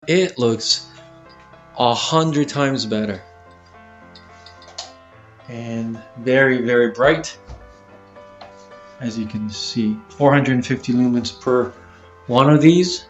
it looks 100 times better. And very, very bright. As you can see, 450 lumens per one of these.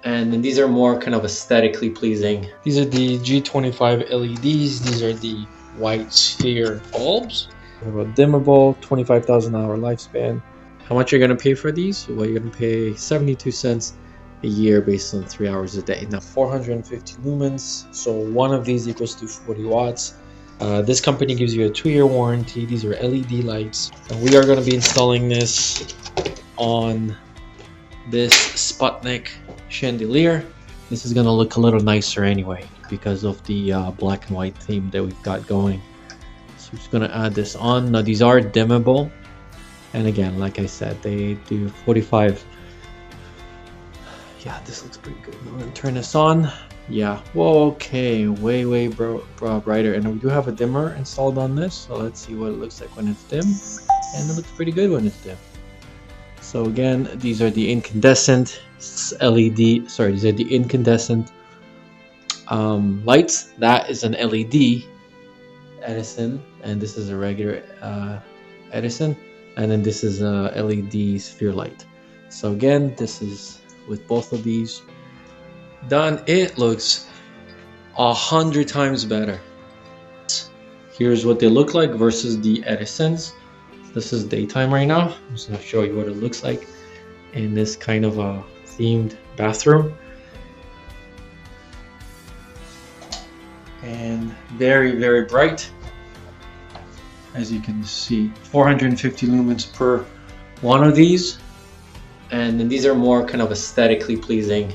And then these are more kind of aesthetically pleasing. These are the G25 LEDs. These are the white sphere bulbs. We have a dimmable, 25,000 hour lifespan. How much you're gonna pay for these? Well, you're gonna pay 72 cents a year based on 3 hours a day. Now 450 lumens, so one of these equals to 40 watts. This company gives you a 2-year warranty. These are LED lights, and we are going to be installing this on this Sputnik chandelier. This is going to look a little nicer anyway because of the black and white theme that we've got going. So we're just going to add this on. Now these are dimmable, and again, like I said, they do 45. Yeah, this looks pretty good. I'm going to turn this on. Yeah, whoa, okay, way brighter, and we do have a dimmer installed on this, so let's see what it looks like when it's dim, and it looks pretty good when it's dim. So again, these are the incandescent LED, sorry, these are the incandescent lights. That is an LED Edison, and this is a regular Edison, and then this is a LED sphere light. So again, this is with both of these done, it looks 100 times better. Here's what they look like versus the Edisons. This is daytime right now. I'm just going to show you what it looks like in this kind of a themed bathroom. And very, very bright. As you can see, 450 lumens per one of these. And then these are more kind of aesthetically pleasing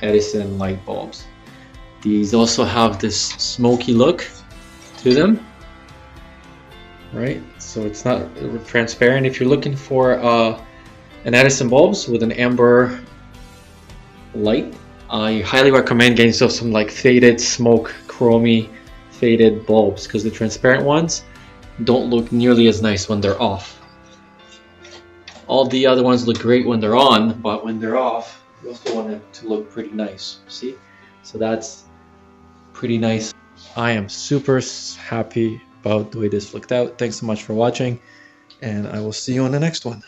Edison light bulbs. These also have this smoky look to them, right? So it's not transparent. If you're looking for an Edison bulbs with an amber light, I highly recommend getting yourself some like faded smoke chromy faded bulbs, because the transparent ones don't look nearly as nice when they're off. All the other ones look great when they're on, but when they're off, you also want it to look pretty nice, see? So that's pretty nice. I am super happy about the way this looked out. Thanks so much for watching, and I will see you on the next one.